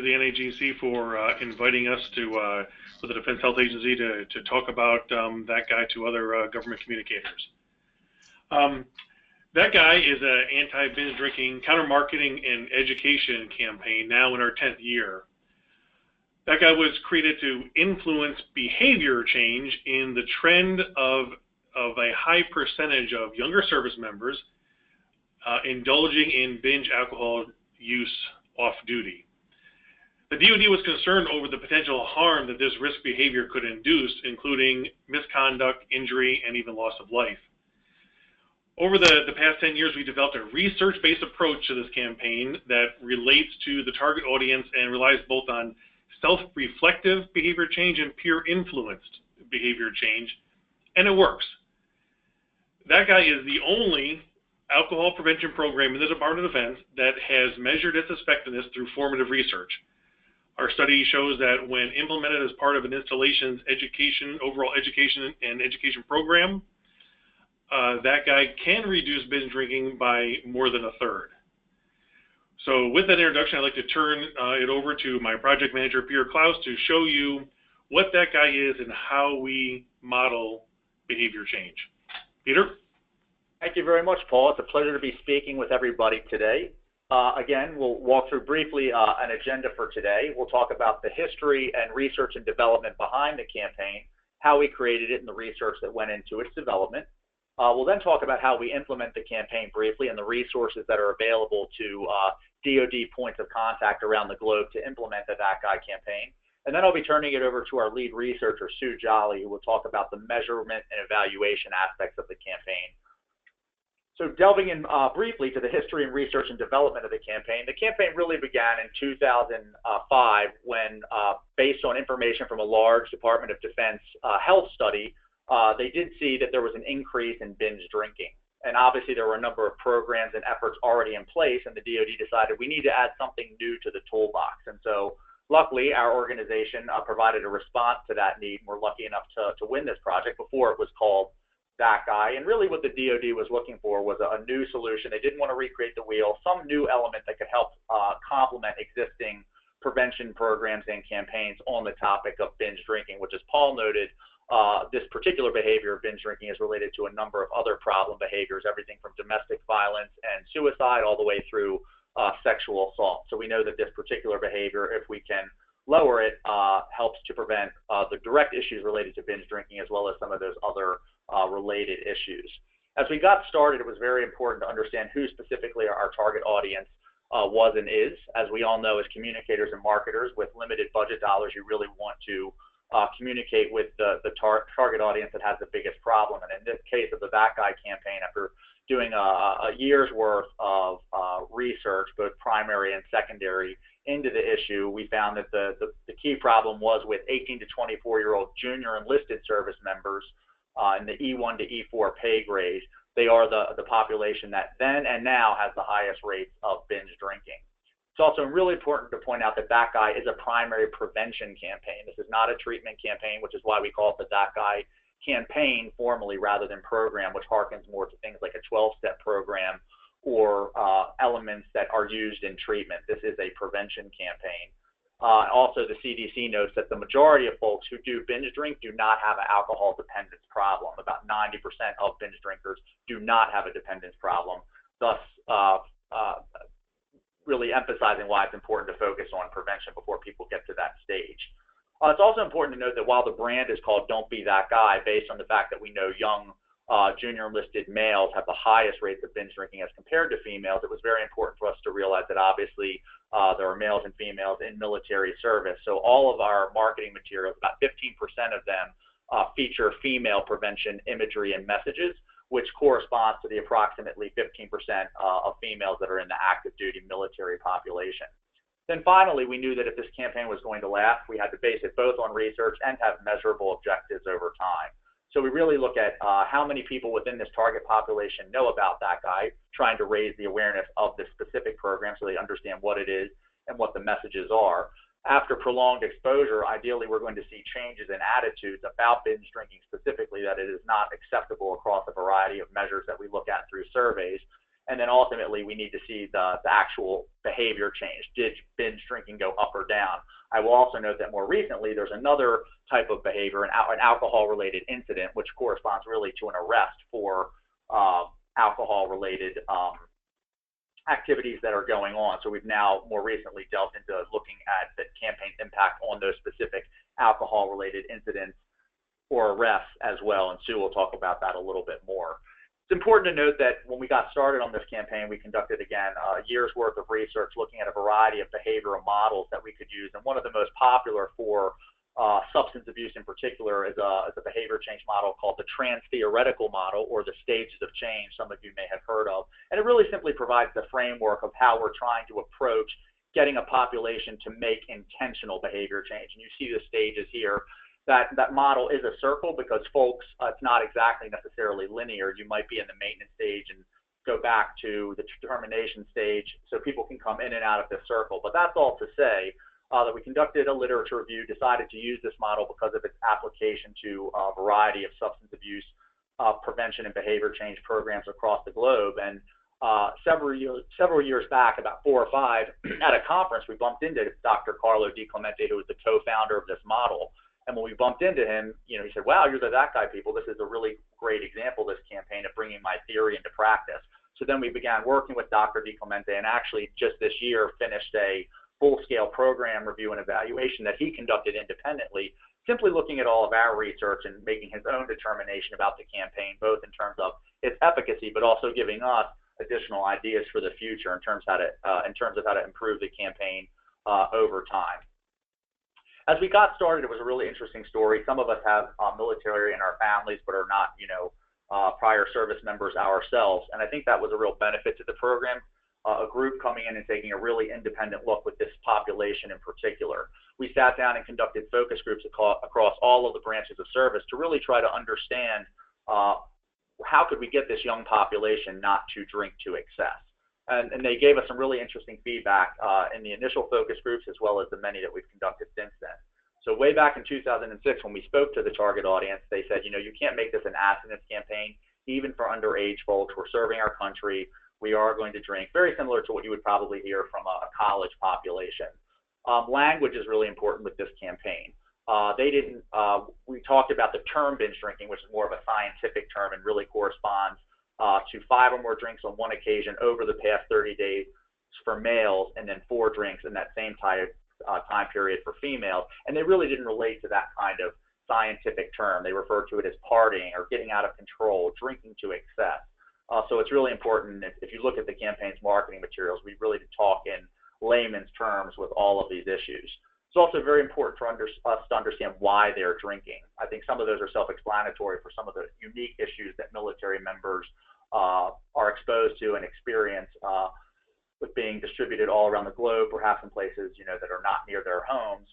the NAGC for inviting us for the Defense Health Agency to talk about that guy to other government communicators. That guy is an anti-binge drinking counter-marketing and education campaign now in our 10th year. That guy was created to influence behavior change in the trend of a high percentage of younger service members indulging in binge alcohol use off-duty. The DoD was concerned over the potential harm that this risk behavior could induce, including misconduct, injury, and even loss of life. Over the past 10 years, we developed a research-based approach to this campaign that relates to the target audience and relies both on self-reflective behavior change and peer-influenced behavior change, and it works. That guy is the only alcohol prevention program in the Department of Defense that has measured its effectiveness through formative research. Our study shows that when implemented as part of an installation's overall education and education program, that guy can reduce binge drinking by more than a third. So with that introduction, I'd like to turn it over to my project manager, Peter Klaus, to show you what that guy is and how we model behavior change. Peter? Thank you very much, Paul. It's a pleasure to be speaking with everybody today. Again, we'll walk through briefly an agenda for today. We'll talk about the history and research and development behind the campaign, how we created it and the research that went into its development. We'll then talk about how we implement the campaign briefly and the resources that are available to DoD points of contact around the globe to implement the That Guy campaign. And then I'll be turning it over to our lead researcher, Sue Jolly, who will talk about the measurement and evaluation aspects of the campaign. So delving in briefly to the history and research and development of the campaign really began in 2005 when, based on information from a large Department of Defense health study, they did see that there was an increase in binge drinking. And obviously there were a number of programs and efforts already in place, and the DoD decided we need to add something new to the toolbox. And so luckily our organization provided a response to that need, and we're lucky enough to win this project before it was called That Guy. And really what the DoD was looking for was a new solution. They didn't want to recreate the wheel, some new element that could help complement existing prevention programs and campaigns on the topic of binge drinking, which, as Paul noted, this particular behavior of binge drinking is related to a number of other problem behaviors, everything from domestic violence and suicide all the way through sexual assault. So we know that this particular behavior, if we can lower it, helps to prevent the direct issues related to binge drinking as well as some of those other related issues. As we got started, it was very important to understand who specifically our target audience was and is. As we all know, as communicators and marketers with limited budget dollars, you really want to communicate with the target audience that has the biggest problem. And in this case of the That Guy campaign, after doing a year's worth of research, both primary and secondary, into the issue, we found that the key problem was with 18 to 24-year-old junior enlisted service members in the E1 to E4 pay grade. They are the population that then and now has the highest rates of binge drinking. It's also really important to point out that That Guy is a primary prevention campaign. This is not a treatment campaign, which is why we call it the That Guy campaign formally rather than program, which harkens more to things like a 12-step program or elements that are used in treatment. This is a prevention campaign. Also, the CDC notes that the majority of folks who do binge drink do not have an alcohol dependence problem. About 90% of binge drinkers do not have a dependence problem, thus really emphasizing why it's important to focus on prevention before people get to that stage. It's also important to note that while the brand is called Don't Be That Guy, based on the fact that we know young junior enlisted males have the highest rates of binge drinking as compared to females, it was very important for us to realize that obviously there are males and females in military service. So all of our marketing materials, about 15% of them feature female prevention imagery and messages, which corresponds to the approximately 15% of females that are in the active duty military population. Then finally, we knew that if this campaign was going to last, we had to base it both on research and have measurable objectives over time. So we really look at how many people within this target population know about That Guy, trying to raise the awareness of this specific program so they understand what it is and what the messages are. After prolonged exposure, ideally we're going to see changes in attitudes about binge drinking specifically, that it is not acceptable across a variety of measures that we look at through surveys. And then ultimately, we need to see the actual behavior change. Did binge drinking go up or down? I will also note that more recently, there's another type of behavior, an alcohol-related incident, which corresponds really to an arrest for alcohol-related activities that are going on. So we've now more recently delved into looking at the campaign's impact on those specific alcohol-related incidents or arrests as well, and Sue will talk about that a little bit more. It's important to note that when we got started on this campaign, we conducted, again, a year's worth of research looking at a variety of behavioral models that we could use, and one of the most popular for substance abuse in particular is a behavior change model called the trans-theoretical model, or the stages of change, some of you may have heard of. And it really simply provides the framework of how we're trying to approach getting a population to make intentional behavior change. And you see the stages here. That model is a circle because, folks, it's not exactly necessarily linear. You might be in the maintenance stage and go back to the determination stage, so people can come in and out of this circle. But that's all to say that we conducted a literature review, decided to use this model because of its application to a variety of substance abuse prevention and behavior change programs across the globe. And several years back, about 4 or 5, at a conference, we bumped into Dr. Carlo Di Clemente, who was the co-founder of this model. And when we bumped into him, he said, "Wow, you're the that guy people. This is a really great example, this campaign, of bringing my theory into practice." So then we began working with Dr. Di Clemente, and actually just this year finished a full-scale program review and evaluation that he conducted independently, simply looking at all of our research and making his own determination about the campaign, both in terms of its efficacy, but also giving us additional ideas for the future in terms of how to improve the campaign over time. As we got started, it was a really interesting story. Some of us have military in our families, but are not, prior service members ourselves. And I think that was a real benefit to the program, a group coming in and taking a really independent look with this population in particular. We sat down and conducted focus groups across all of the branches of service to really try to understand how could we get this young population not to drink to excess. And they gave us some really interesting feedback in the initial focus groups, as well as the many that we've conducted since then. So way back in 2006, when we spoke to the target audience, they said, you can't make this an abstinence campaign, even for underage folks. We're serving our country. We are going to drink, very similar to what you would probably hear from a college population. Language is really important with this campaign. We talked about the term binge drinking, which is more of a scientific term and really corresponds to 5 or more drinks on one occasion over the past 30 days for males, and then 4 drinks in that same time period for females. And they really didn't relate to that kind of scientific term. They referred to it as partying or getting out of control, drinking to excess. So it's really important, if you look at the campaign's marketing materials, we really talk in layman's terms with all of these issues. It's also very important for us to understand why they're drinking. I think some of those are self-explanatory for some of the unique issues that military members are exposed to and experience with being distributed all around the globe, perhaps in places that are not near their homes.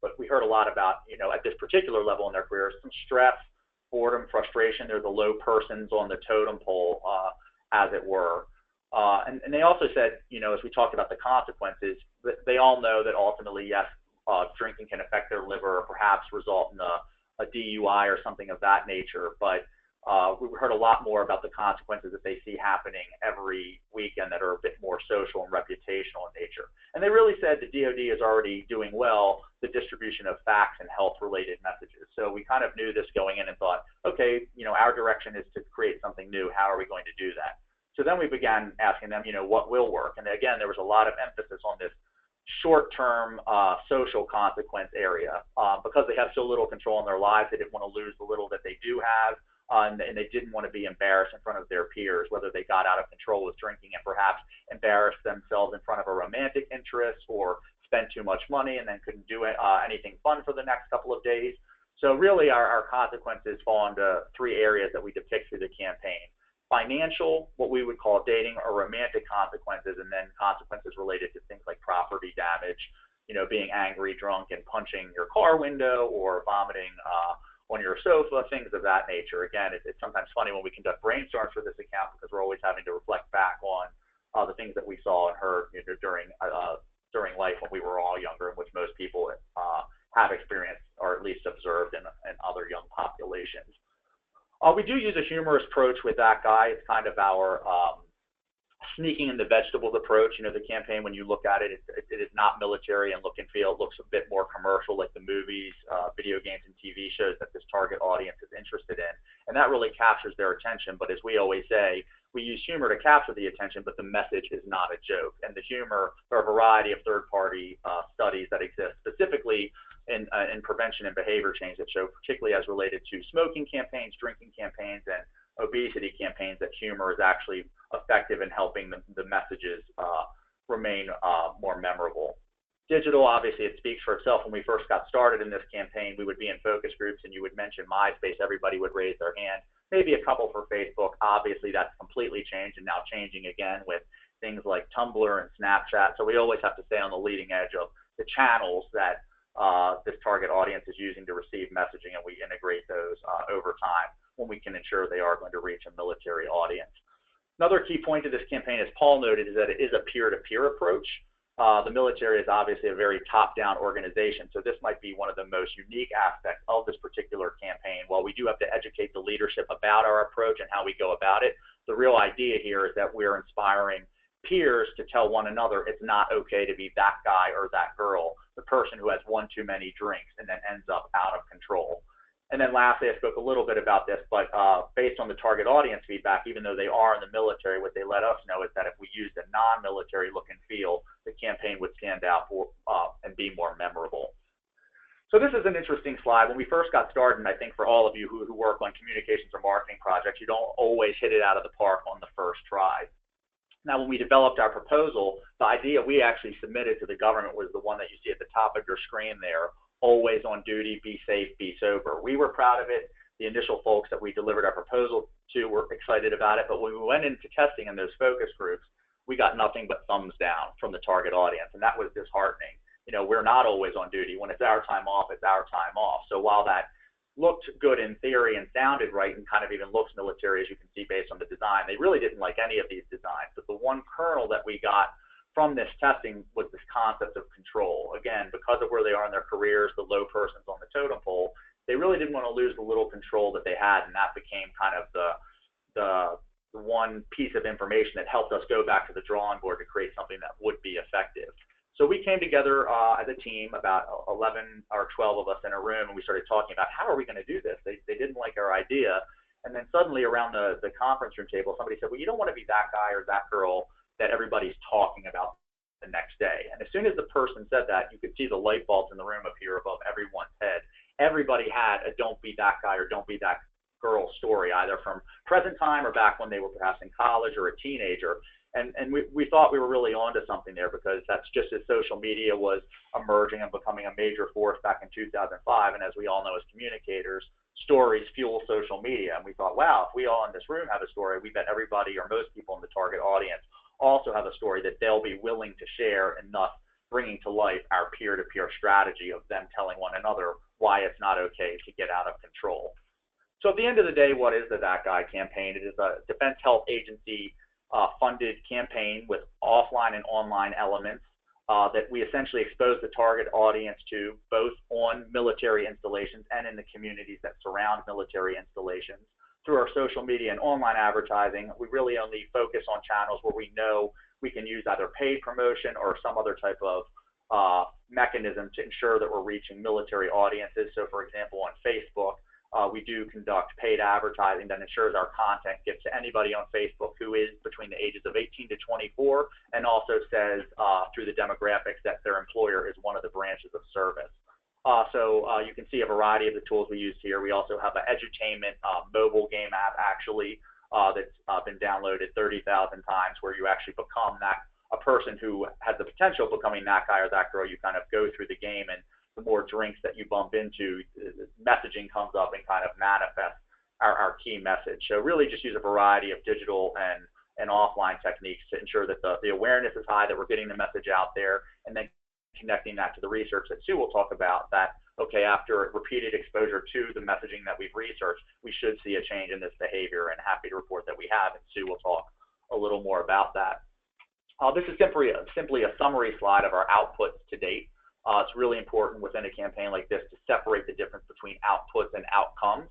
But we heard a lot about, at this particular level in their careers, some stress, boredom, frustration. They're the low persons on the totem pole, as it were. And they also said, as we talked about the consequences, they all know that ultimately, yes, drinking can affect their liver or perhaps result in a DUI or something of that nature. But we heard a lot more about the consequences that they see happening every weekend that are a bit more social and reputational in nature. And they really said the DoD is already doing well the distribution of facts and health-related messages. So we kind of knew this going in and thought, okay, our direction is to create something new. How are we going to do that? So then we began asking them, what will work? And again, there was a lot of emphasis on this short-term social consequence area because they have so little control in their lives. They didn't want to lose the little that they do have. And they didn't want to be embarrassed in front of their peers, whether they got out of control with drinking and perhaps embarrassed themselves in front of a romantic interest or spent too much money and then couldn't do anything fun for the next couple of days. So really our consequences fall into 3 areas that we depict through the campaign. Financial, what we would call dating or romantic consequences, and then consequences related to things like property damage, being angry, drunk, and punching your car window or vomiting on your sofa, things of that nature. Again, it's sometimes funny when we conduct brainstorms for this account because we're always having to reflect back on the things that we saw and heard during life when we were all younger, and which most people have experienced or at least observed in other young populations. We do use a humorous approach with that guy. It's kind of our sneaking in the vegetables approach. The campaign, when you look at it, it is not military and look and feel. It looks a bit more commercial, like the movies, video games, and TV shows that this target audience is interested in. And that really captures their attention. But as we always say, we use humor to capture the attention, but the message is not a joke. And the humor, there are a variety of third-party studies that exist specifically in prevention and behavior change that show, particularly as related to smoking campaigns, drinking campaigns, and obesity campaigns, that humor is actually effective in helping the messages remain more memorable. Digital, obviously, it speaks for itself. When we first got started in this campaign, we would be in focus groups, and you would mention MySpace, everybody would raise their hand. Maybe a couple for Facebook. Obviously, that's completely changed and now changing again with things like Tumblr and Snapchat. So we always have to stay on the leading edge of the channels that this target audience is using to receive messaging, and we integrate those over time when we can ensure they are going to reach a military audience. Another key point of this campaign, as Paul noted, is that it is a peer-to-peer approach. The military is obviously a very top-down organization, so this might be one of the most unique aspects of this particular campaign. While we do have to educate the leadership about our approach and how we go about it, the real idea here is that we're inspiring peers to tell one another it's not okay to be that guy or that girl, the person who has one too many drinks and then ends up out of control. And then lastly, I spoke a little bit about this, but based on the target audience feedback, even though they are in the military, what they let us know is that if we used a non-military look and feel, the campaign would stand out and be more memorable. So this is an interesting slide. When we first got started, and I think for all of you who work on communications or marketing projects, you don't always hit it out of the park on the first try. Now, when we developed our proposal, the idea we actually submitted to the government was the one that you see at the top of your screen there: always on duty, be safe, be sober. We were proud of it. The initial folks that we delivered our proposal to were excited about it, but when we went into testing in those focus groups, we got nothing but thumbs down from the target audience, and that was disheartening. We're not always on duty. When it's our time off, it's our time off. So while that looked good in theory and sounded right and kind of even looks military, as you can see based on the design, they really didn't like any of these designs. But the one kernel that we got from this testing was this concept of control. Again, because of where they are in their careers, the low persons on the totem pole, they really didn't want to lose the little control that they had, and that became kind of the one piece of information that helped us go back to the drawing board to create something that would be effective. So we came together as a team, about 11 or 12 of us in a room, and we started talking about how are we going to do this. They didn't like our idea, and then suddenly around the conference room table, somebody said, well, you don't want to be that guy or that girl that everybody's talking about the next day. And as soon as the person said that, you could see the light bulbs in the room appear above everyone's head. Everybody had a don't be that guy or don't be that girl story, either from present time or back when they were perhaps in college or a teenager. And we thought we were really onto something there, because that's just as social media was emerging and becoming a major force back in 2005. And as we all know as communicators, stories fuel social media. And we thought, wow, if we all in this room have a story, we bet everybody or most people in the target audience also have a story that they'll be willing to share, and thus bringing to life our peer-to-peer strategy of them telling one another why it's not okay to get out of control. So at the end of the day, what is the That Guy campaign? It is a Defense Health Agency funded campaign with offline and online elements that we essentially expose the target audience to, both on military installations and in the communities that surround military installations. Through our social media and online advertising, we really only focus on channels where we know we can use either paid promotion or some other type of mechanism to ensure that we're reaching military audiences. So for example, on Facebook, we do conduct paid advertising that ensures our content gets to anybody on Facebook who is between the ages of 18 to 24, and also says through the demographics that their employer is one of the branches of service. So you can see a variety of the tools we use here. We also have an edutainment mobile game app actually that's been downloaded 30,000 times, where you actually become a person who has the potential of becoming that guy or that girl. You kind of go through the game, and the more drinks that you bump into, messaging comes up and kind of manifests our key message. So really just use a variety of digital and offline techniques to ensure that the awareness is high, that we're getting the message out there, and then connecting that to the research that Sue will talk about, that, okay, after repeated exposure to the messaging that we've researched, we should see a change in this behavior, and happy to report that we have, and Sue will talk a little more about that. This is simply a summary slide of our outputs to date. It's really important within a campaign like this to separate the difference between outputs and outcomes.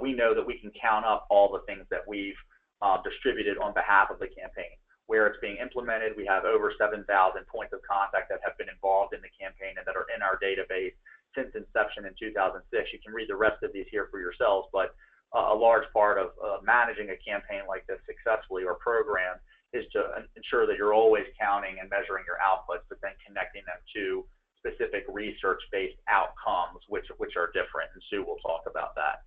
We know that we can count up all the things that we've distributed on behalf of the campaign. where it's being implemented. We have over 7,000 points of contact that have been involved in the campaign and that are in our database since inception in 2006. You can read the rest of these here for yourselves, but a large part of managing a campaign like this successfully or program is to ensure that you're always counting and measuring your outputs, but then connecting them to specific research-based outcomes, which are different, and Sue will talk about that.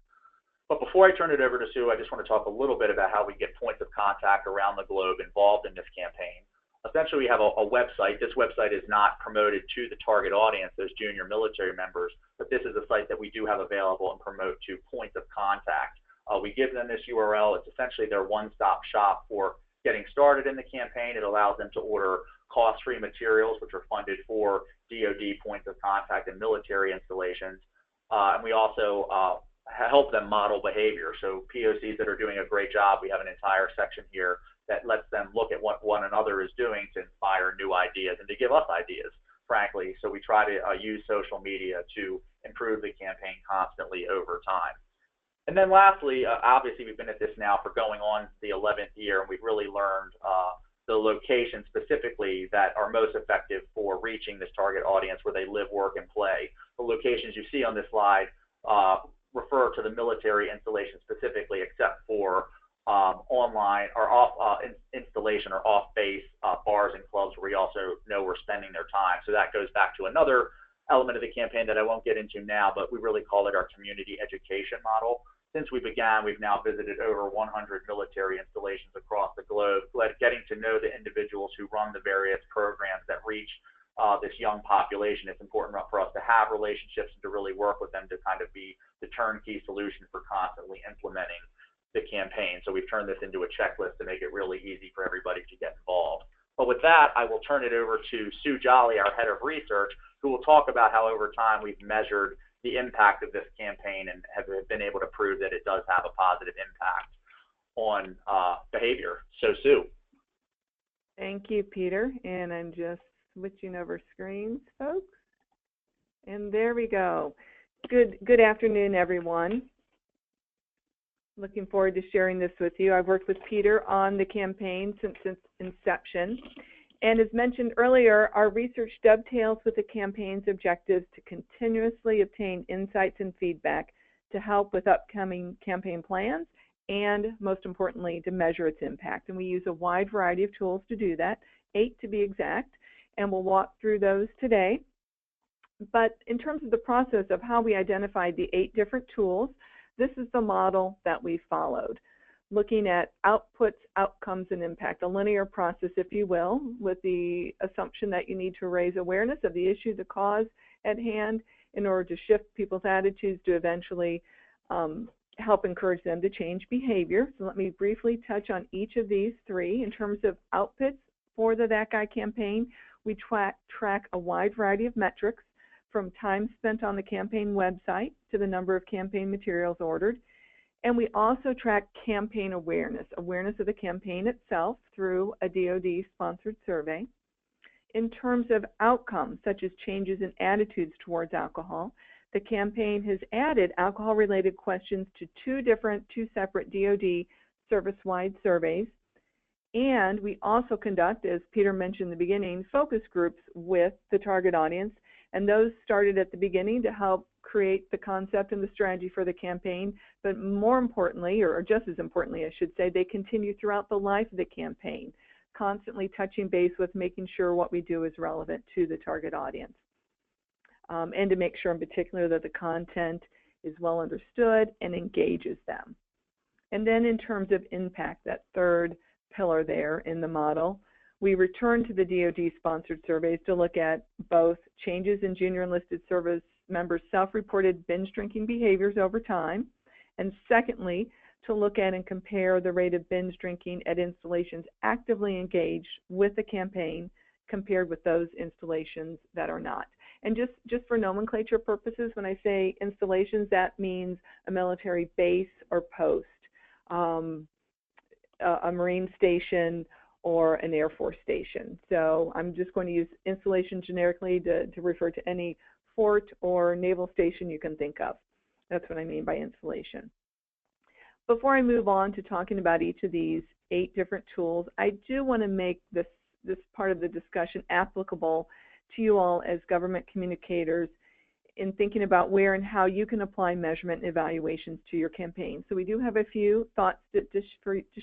But before I turn it over to Sue, I just want to talk a little bit about how we get points of contact around the globe involved in this campaign. Essentially, we have a website. This website is not promoted to the target audience, those junior military members, but this is a site that we do have available and promote to points of contact. We give them this URL. It's essentially their one-stop shop for getting started in the campaign. It allows them to order cost-free materials, which are funded for DoD points of contact and military installations. And we also help them model behavior. So POCs that are doing a great job, we have an entire section here that lets them look at what one another is doing to inspire new ideas and to give us ideas, frankly. So we try to use social media to improve the campaign constantly over time. And then lastly, obviously we've been at this now for going on the 11th year, and we've really learned the locations specifically that are most effective for reaching this target audience where they live, work, and play. The locations you see on this slide refer to the military installation specifically, except for online or off installation or off-base bars and clubs where we also know we're spending their time. So that goes back to another element of the campaign that I won't get into now, but we really call it our community education model. Since we began, we've now visited over 100 military installations across the globe, getting to know the individuals who run the various programs that reach this young population. It's important for us to have relationships and to really work with them to kind of be the turnkey solution for constantly implementing the campaign. So we've turned this into a checklist to make it really easy for everybody to get involved. But with that, I will turn it over to Sue Jolly, our head of research, who will talk about how over time we've measured the impact of this campaign and have been able to prove that it does have a positive impact on behavior. So Sue. Thank you, Peter. And I'm just switching over screens, folks. And there we go. Good afternoon, everyone. Looking forward to sharing this with you. I've worked with Peter on the campaign since its inception. And as mentioned earlier, our research dovetails with the campaign's objectives to continuously obtain insights and feedback to help with upcoming campaign plans and, most importantly, to measure its impact. And we use a wide variety of tools to do that, 8 to be exact, and we'll walk through those today. But in terms of the process of how we identified the 8 different tools, this is the model that we followed, looking at outputs, outcomes, and impact, a linear process, if you will, with the assumption that you need to raise awareness of the issue, the cause at hand, in order to shift people's attitudes to eventually help encourage them to change behavior. So let me briefly touch on each of these 3. In terms of outputs for the That Guy campaign, we track a wide variety of metrics, from time spent on the campaign website to the number of campaign materials ordered. And we also track campaign awareness of the campaign itself through a DoD-sponsored survey. In terms of outcomes, such as changes in attitudes towards alcohol, the campaign has added alcohol-related questions to two separate DoD service-wide surveys. And we also conduct, as Peter mentioned in the beginning, focus groups with the target audience. And those started at the beginning to help create the concept and the strategy for the campaign. But more importantly, or just as importantly, I should say, they continue throughout the life of the campaign, constantly touching base with making sure what we do is relevant to the target audience. And to make sure in particular that the content is well understood and engages them. And then in terms of impact, that third pillar there in the model, we return to the DoD-sponsored surveys to look at both changes in junior enlisted service members' self-reported binge drinking behaviors over time, and secondly, to look at and compare the rate of binge drinking at installations actively engaged with the campaign compared with those installations that are not. And just for nomenclature purposes, when I say installations, that means a military base or post, a Marine station, or an Air Force station. So I'm just going to use installation generically to refer to any fort or naval station you can think of. That's what I mean by installation. Before I move on to talking about each of these 8 different tools. I do want to make this part of the discussion applicable to you all as government communicators in thinking about where and how you can apply measurement and evaluations to your campaign. So we do have a few thoughts to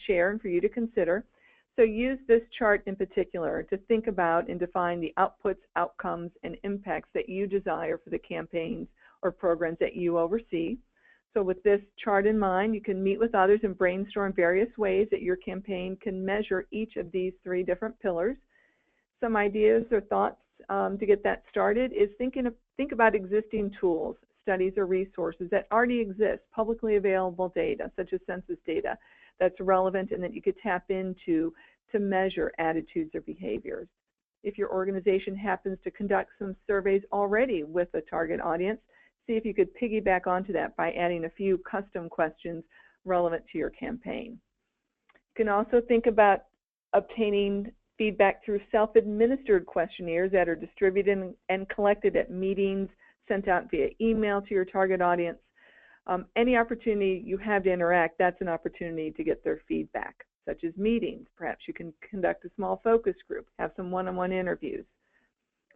share and for you to consider. So use this chart in particular to think about and define the outputs, outcomes, and impacts that you desire for the campaigns or programs that you oversee. So with this chart in mind, you can meet with others and brainstorm various ways that your campaign can measure each of these 3 different pillars. Some ideas or thoughts to get that started is think about existing tools, studies, or resources that already exist, publicly available data, such as census data, that's relevant and that you could tap into to measure attitudes or behaviors. If your organization happens to conduct some surveys already with a target audience, see if you could piggyback onto that by adding a few custom questions relevant to your campaign. You can also think about obtaining feedback through self-administered questionnaires that are distributed and collected at meetings, sent out via email to your target audience. Any opportunity you have to interact, that's an opportunity to get their feedback, such as meetings. Perhaps you can conduct a small focus group, have some one-on-one interviews.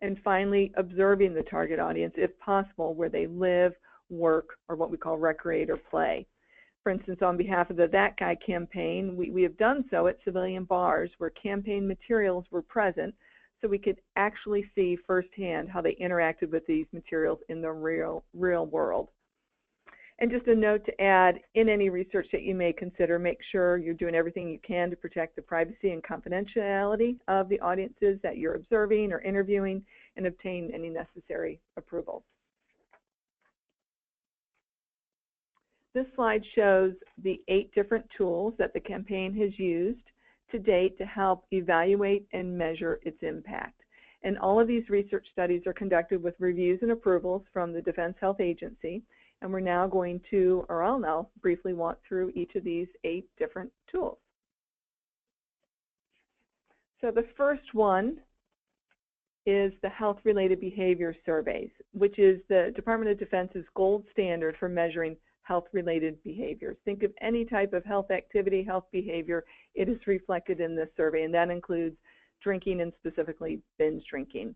And finally, observing the target audience, if possible, where they live, work, or what we call recreate or play. For instance, on behalf of the That Guy campaign, we have done so at civilian bars where campaign materials were present, so we could actually see firsthand how they interacted with these materials in the real world. And just a note to add, in any research that you may consider, make sure you're doing everything you can to protect the privacy and confidentiality of the audiences that you're observing or interviewing and obtain any necessary approvals. This slide shows the 8 different tools that the campaign has used to date to help evaluate and measure its impact. And all of these research studies are conducted with reviews and approvals from the Defense Health Agency. And we're now going to, or I'll now briefly walk through each of these 8 different tools. So the first one is the health-related behavior surveys, which is the Department of Defense's gold standard for measuring health-related behaviors. Think of any type of health activity, health behavior, it is reflected in this survey, and that includes drinking and specifically binge drinking.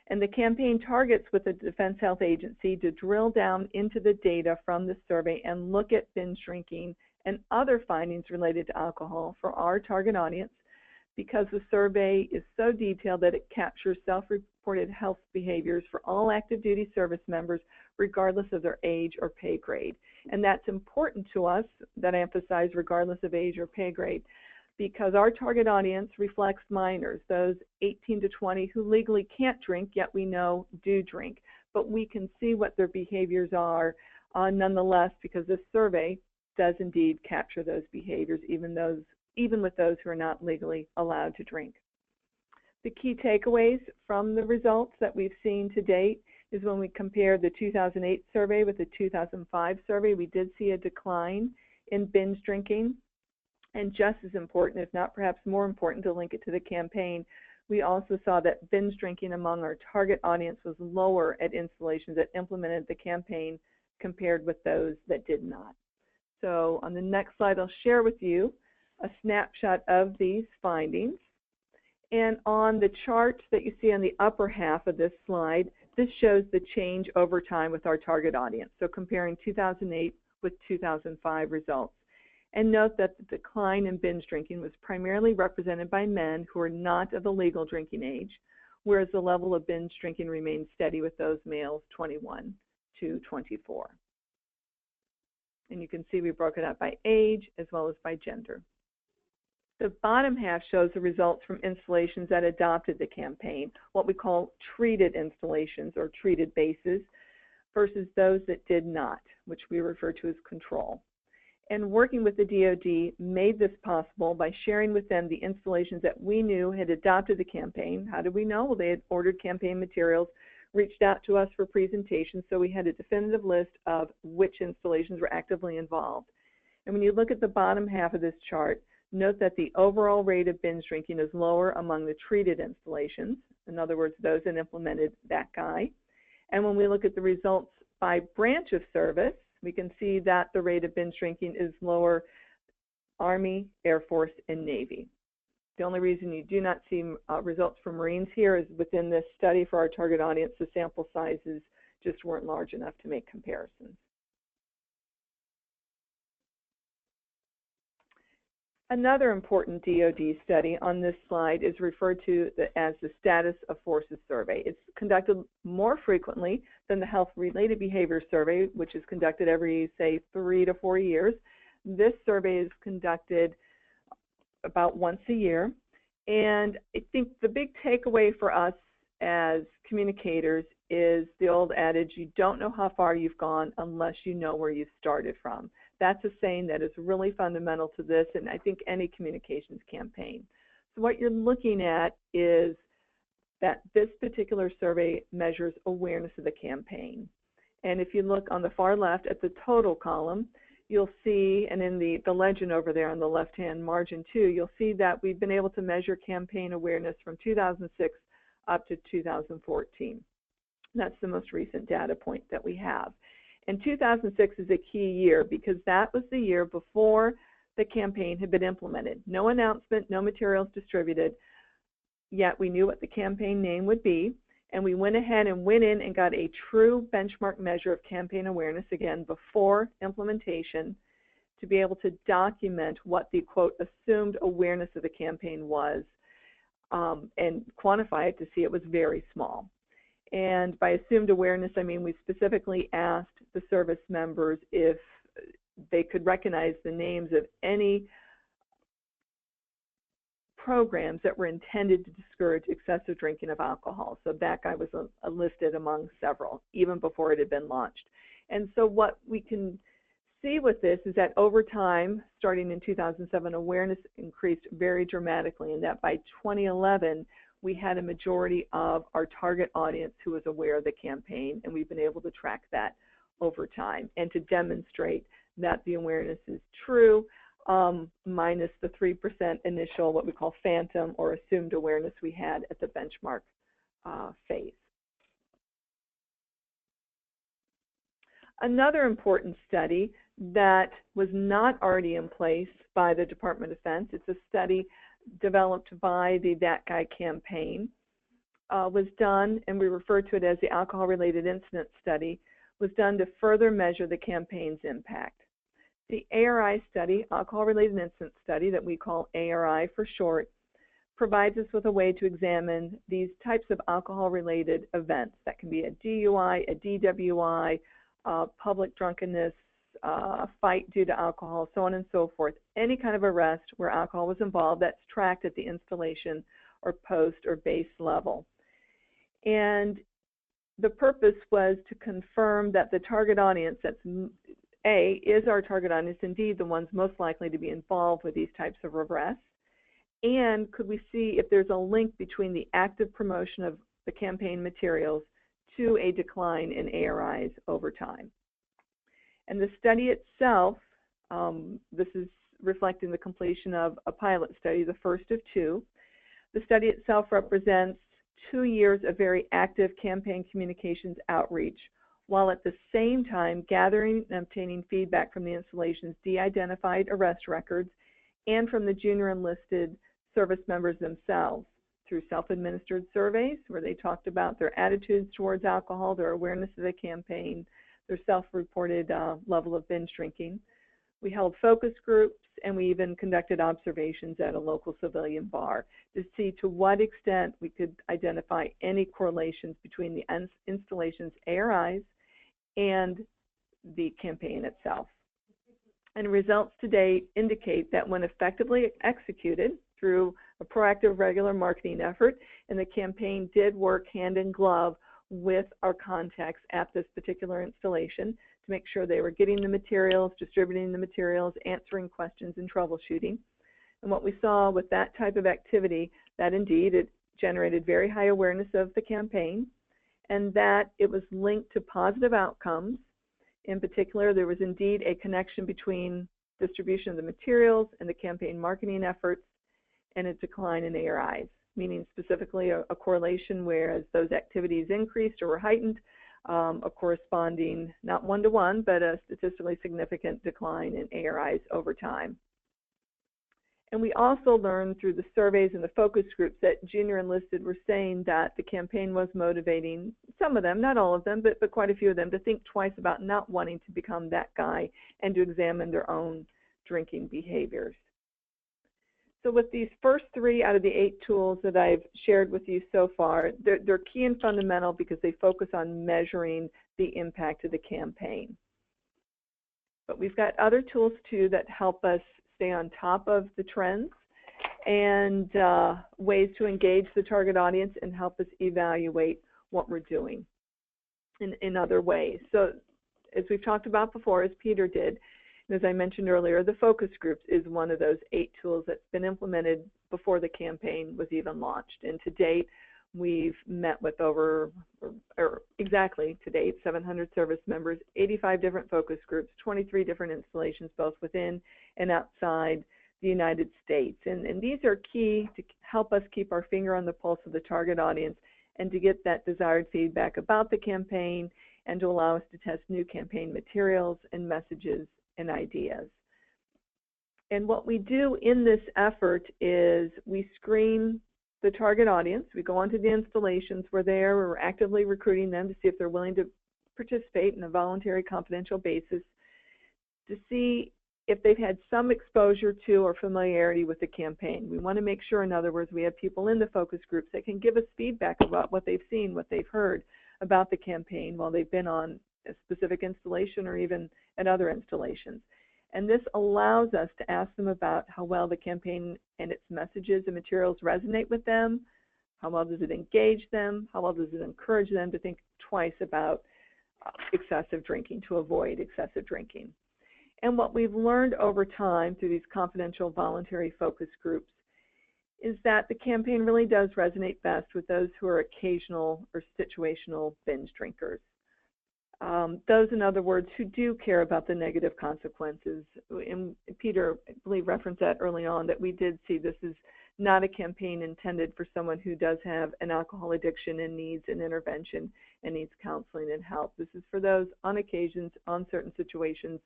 And the campaign targets with the Defense Health Agency to drill down into the data from the survey and look at binge drinking and other findings related to alcohol for our target audience, because the survey is so detailed that it captures self-reported health behaviors for all active duty service members, regardless of their age or pay grade. And that's important to us, that I emphasize regardless of age or pay grade, because our target audience reflects minors, those 18 to 20 who legally can't drink, yet we know do drink. But we can see what their behaviors are nonetheless, because this survey does indeed capture those behaviors, even with those who are not legally allowed to drink. The key takeaways from the results that we've seen to date is when we compared the 2008 survey with the 2005 survey, we did see a decline in binge drinking. And just as important, if not perhaps more important to link it to the campaign, we also saw that binge drinking among our target audience was lower at installations that implemented the campaign compared with those that did not. So on the next slide, I'll share with you a snapshot of these findings. And on the chart that you see on the upper half of this slide, this shows the change over time with our target audience. So comparing 2008 with 2005 results. And note that the decline in binge drinking was primarily represented by men who are not of the legal drinking age, whereas the level of binge drinking remained steady with those males 21 to 24. And you can see we broke it up by age as well as by gender. The bottom half shows the results from installations that adopted the campaign, what we call treated installations or treated bases, versus those that did not, which we refer to as control. And working with the DoD made this possible by sharing with them the installations that we knew had adopted the campaign. How did we know? Well, they had ordered campaign materials, reached out to us for presentations, so we had a definitive list of which installations were actively involved. And when you look at the bottom half of this chart, note that the overall rate of binge drinking is lower among the treated installations, in other words, those that implemented That Guy. And when we look at the results by branch of service, we can see that the rate of binge drinking is lower Army, Air Force, and Navy. The only reason you do not see results for Marines here is within this study for our target audience, the sample sizes just weren't large enough to make comparisons. Another important DoD study on this slide is referred to as the Status of Forces Survey. It's conducted more frequently than the Health-Related Behavior Survey, which is conducted every, say, 3 to 4 years. This survey is conducted about once a year. And I think the big takeaway for us as communicators is the old adage, you don't know how far you've gone unless you know where you started from. That's a saying that is really fundamental to this, and I think any communications campaign. So what you're looking at is that this particular survey measures awareness of the campaign. And if you look on the far left at the total column, you'll see, and in the legend over there on the left-hand margin too, you'll see that we've been able to measure campaign awareness from 2006 up to 2014. That's the most recent data point that we have. And 2006 is a key year because that was the year before the campaign had been implemented. No announcement, no materials distributed, yet we knew what the campaign name would be, and we went ahead and went in and got a true benchmark measure of campaign awareness, again, before implementation, to be able to document what the, quote, assumed awareness of the campaign was, and quantify it to see it was very small. And by assumed awareness, I mean we specifically asked the service members if they could recognize the names of any programs that were intended to discourage excessive drinking of alcohol. So that guy was listed among several, even before it had been launched. And so what we can see with this is that over time, starting in 2007, awareness increased very dramatically, and that by 2011, we had a majority of our target audience who was aware of the campaign, and we've been able to track that over time and to demonstrate that the awareness is true, minus the 3% initial, what we call phantom or assumed awareness we had at the benchmark phase. Another important study that was not already in place by the Department of Defense, it's a study developed by the That Guy campaign, was done, and we refer to it as the Alcohol-Related Incident Study, was done to further measure the campaign's impact. The ARI study, Alcohol-Related Incident Study, that we call ARI for short, provides us with a way to examine these types of alcohol-related events. That can be a DUI, a DWI, public drunkenness, a fight due to alcohol, so on and so forth. Any kind of arrest where alcohol was involved that's tracked at the installation or post or base level. And the purpose was to confirm that the target audience, that's is our target audience indeed the ones most likely to be involved with these types of arrests? And could we see if there's a link between the active promotion of the campaign materials to a decline in ARIs over time? And the study itself, this is reflecting the completion of a pilot study, the first of two. The study itself represents 2 years of very active campaign communications outreach, while at the same time gathering and obtaining feedback from the installation's de-identified arrest records and from the junior enlisted service members themselves through self-administered surveys where they talked about their attitudes towards alcohol, their awareness of the campaign, their self-reported level of binge drinking. We held focus groups, and we even conducted observations at a local civilian bar to see to what extent we could identify any correlations between the installation's ARIs and the campaign itself. And results to date indicate that when effectively executed through a proactive regular marketing effort, and the campaign did work hand in glove with our contacts at this particular installation to make sure they were getting the materials, distributing the materials, answering questions, and troubleshooting. And what we saw with that type of activity, that indeed it generated very high awareness of the campaign, and that it was linked to positive outcomes. In particular, there was indeed a connection between distribution of the materials and the campaign marketing efforts and a decline in ARIs, meaning specifically a correlation where as those activities increased or were heightened, a corresponding, not one-to-one, but a statistically significant decline in ARIs over time. And we also learned through the surveys and the focus groups that junior enlisted were saying that the campaign was motivating some of them, not all of them, but quite a few of them, to think twice about not wanting to become that guy and to examine their own drinking behaviors. So with these first 3 out of the 8 tools that I've shared with you so far, they're key and fundamental because they focus on measuring the impact of the campaign. But we've got other tools too that help us stay on top of the trends and ways to engage the target audience and help us evaluate what we're doing in other ways. So as we've talked about before, as Peter did, and as I mentioned earlier, the focus groups is one of those 8 tools that's been implemented before the campaign was even launched. And to date, we've met with exactly to date, 700 service members, 85 different focus groups, 23 different installations, both within and outside the United States. And these are key to help us keep our finger on the pulse of the target audience and to get that desired feedback about the campaign and to allow us to test new campaign materials and messages and ideas. And what we do in this effort is we screen the target audience. We go onto the installations. We're actively recruiting them to see if they're willing to participate in a voluntary confidential basis to see if they've had some exposure to or familiarity with the campaign. We want to make sure, in other words, we have people in the focus groups that can give us feedback about what they've seen, what they've heard about the campaign while they've been on a specific installation or even at other installations. And this allows us to ask them about how well the campaign and its messages and materials resonate with them, how well does it engage them, how well does it encourage them to think twice about excessive drinking, to avoid excessive drinking. And what we've learned over time through these confidential voluntary focus groups is that the campaign really does resonate best with those who are occasional or situational binge drinkers. Those, in other words, who do care about the negative consequences. And Peter, I believe, referenced that early on, that we did see this is not a campaign intended for someone who does have an alcohol addiction and needs an intervention and needs counseling and help. This is for those on occasions, on certain situations,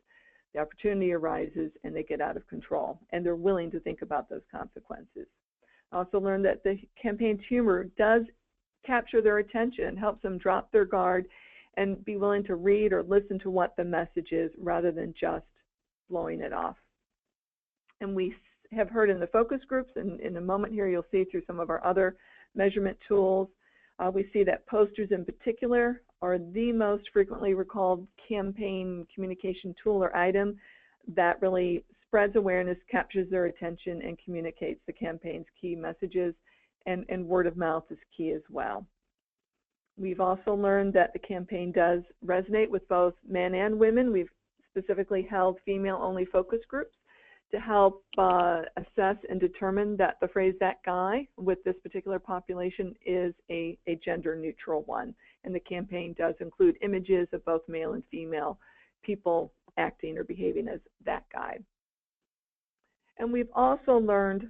the opportunity arises and they get out of control and they're willing to think about those consequences. I also learned that the campaign's humor does capture their attention, helps them drop their guard and be willing to read or listen to what the message is rather than just blowing it off. And we have heard in the focus groups, and in a moment here you'll see through some of our other measurement tools, we see that posters in particular are the most frequently recalled campaign communication tool or item that really spreads awareness, captures their attention, and communicates the campaign's key messages, and word of mouth is key as well. We've also learned that the campaign does resonate with both men and women. We've specifically held female-only focus groups to help assess and determine that the phrase "that guy" with this particular population is a gender-neutral one. And the campaign does include images of both male and female people acting or behaving as that guy. And we've also learned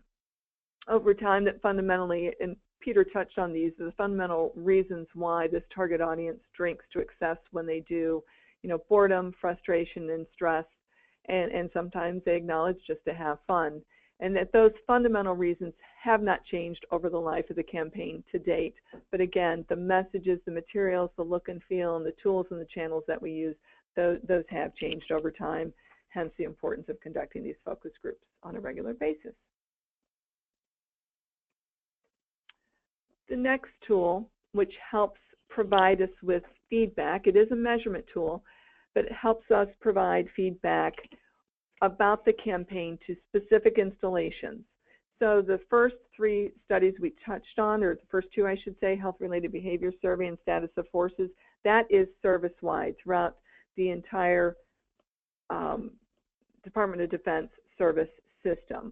over time that fundamentally, and Peter touched on these, the fundamental reasons why this target audience drinks to excess when they do, boredom, frustration, and stress, and sometimes they acknowledge just to have fun. And that those fundamental reasons have not changed over the life of the campaign to date. But again, the messages, the materials, the look and feel, and the tools and the channels that we use, those have changed over time, hence the importance of conducting these focus groups on a regular basis. The next tool, which helps provide us with feedback, it is a measurement tool, but it helps us provide feedback about the campaign to specific installations. So the first 3 studies we touched on, or the first 2 I should say, health-related behavior survey and status of forces, that is service-wide throughout the entire Department of Defense service system.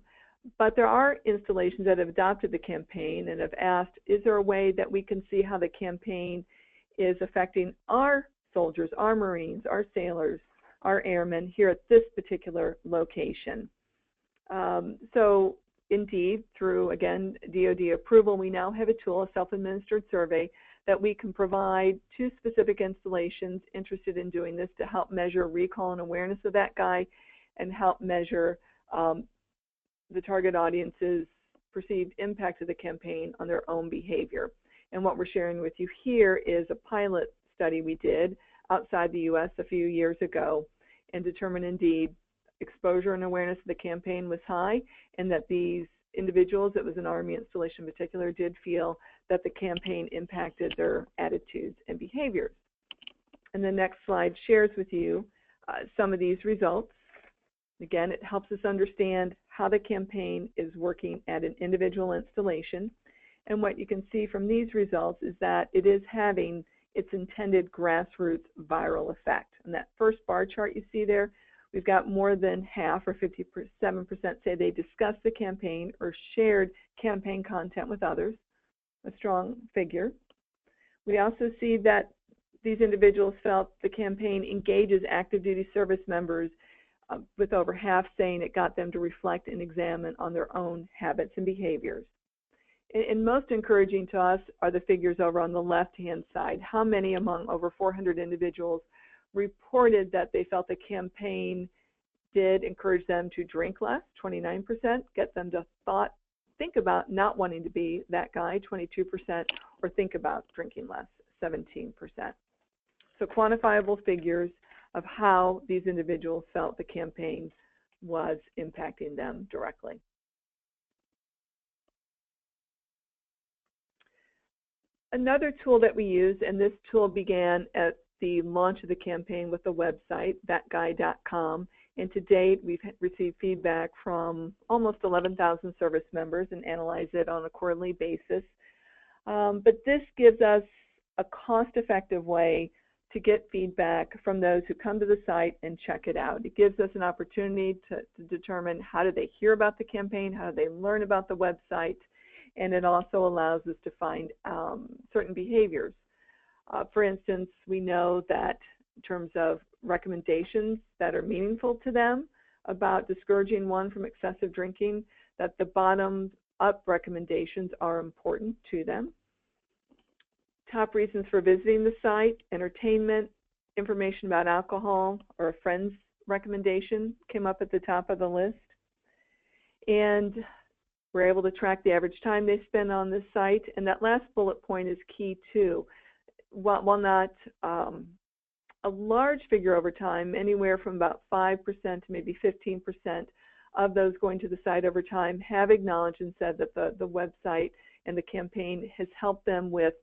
But there are installations that have adopted the campaign and have asked, is there a way that we can see how the campaign is affecting our soldiers, our Marines, our sailors, our airmen here at this particular location? So indeed, through, again, DoD approval, we now have a tool, a self-administered survey, that we can provide to specific installations interested in doing this to help measure recall and awareness of that guy and help measure the target audience's perceived impact of the campaign on their own behavior. And what we're sharing with you here is a pilot study we did outside the U.S. a few years ago, and determined indeed exposure and awareness of the campaign was high, and that these individuals, it was an Army installation in particular, did feel that the campaign impacted their attitudes and behaviors. And the next slide shares with you some of these results. Again, it helps us understand how the campaign is working at an individual installation. And what you can see from these results is that it is having its intended grassroots viral effect. And that first bar chart you see there, we've got more than half, or 57%, say they discussed the campaign or shared campaign content with others, a strong figure. We also see that these individuals felt the campaign engages active duty service members, with over half saying it got them to reflect and examine on their own habits and behaviors. And most encouraging to us are the figures over on the left-hand side. How many among over 400 individuals reported that they felt the campaign did encourage them to drink less, 29%, get them to think about not wanting to be that guy, 22%, or think about drinking less, 17%. So quantifiable figures of how these individuals felt the campaign was impacting them directly. Another tool that we use, and this tool began at the launch of the campaign with the website, thatguy.com, and to date we've received feedback from almost 11,000 service members and analyze it on a quarterly basis. But this gives us a cost-effective way to get feedback from those who come to the site and check it out. It gives us an opportunity to determine how do they hear about the campaign, how do they learn about the website, and it also allows us to find certain behaviors. For instance, we know that in terms of recommendations that are meaningful to them about discouraging one from excessive drinking, that the bottom-up recommendations are important to them. Top reasons for visiting the site, entertainment, information about alcohol, or a friend's recommendation came up at the top of the list. And we're able to track the average time they spend on this site. And that last bullet point is key too. While not a large figure over time, anywhere from about 5% to maybe 15% of those going to the site over time have acknowledged and said that the website and the campaign has helped them with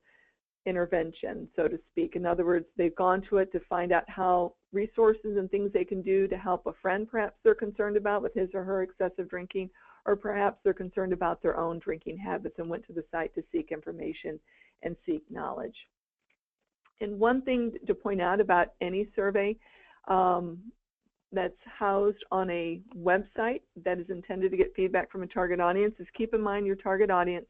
intervention, so to speak. In other words, they've gone to it to find out how resources and things they can do to help a friend perhaps they're concerned about with his or her excessive drinking, or perhaps they're concerned about their own drinking habits and went to the site to seek information and seek knowledge. And one thing to point out about any survey that's housed on a website that is intended to get feedback from a target audience is keep in mind your target audience,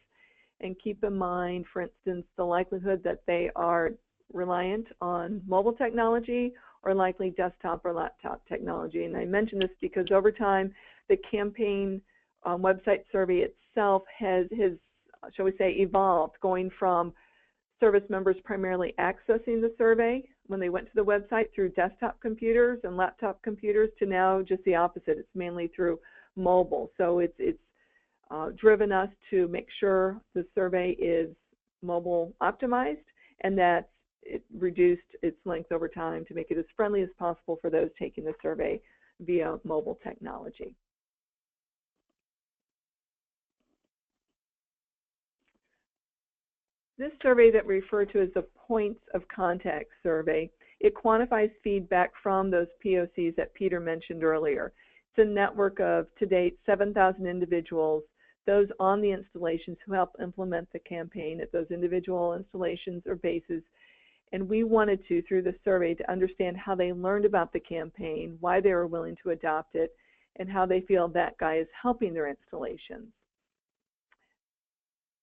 and keep in mind, for instance, the likelihood that they are reliant on mobile technology or likely desktop or laptop technology. And I mention this because over time, the campaign website survey itself has, shall we say, evolved, going from service members primarily accessing the survey when they went to the website through desktop computers and laptop computers to now just the opposite. It's mainly through mobile. So it's driven us to make sure the survey is mobile optimized and that it reduced its length over time to make it as friendly as possible for those taking the survey via mobile technology. This survey that we refer to as the Points of Contact survey, it quantifies feedback from those POCs that Peter mentioned earlier. It's a network of, to date, 7,000 individuals, those on the installations who help implement the campaign at those individual installations or bases. And we wanted to, through the survey, to understand how they learned about the campaign, why they were willing to adopt it, and how they feel that guy is helping their installations.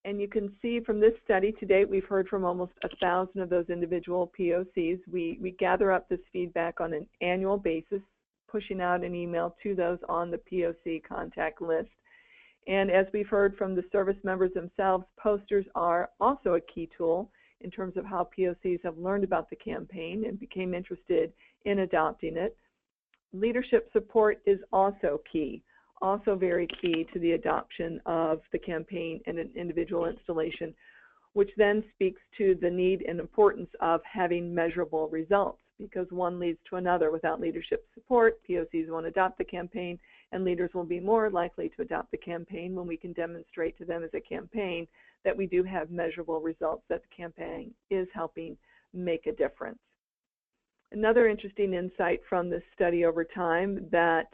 And you can see from this study to date, we've heard from almost 1,000 of those individual POCs. We gather up this feedback on an annual basis, pushing out an email to those on the POC contact list. And as we've heard from the service members themselves, posters are also a key tool in terms of how POCs have learned about the campaign and became interested in adopting it. Leadership support is also key. also very key to the adoption of the campaign in an individual installation, which then speaks to the need and importance of having measurable results, because one leads to another. Without leadership support, POCs won't adopt the campaign, and leaders will be more likely to adopt the campaign when we can demonstrate to them as a campaign that we do have measurable results, that the campaign is helping make a difference. Another interesting insight from this study over time that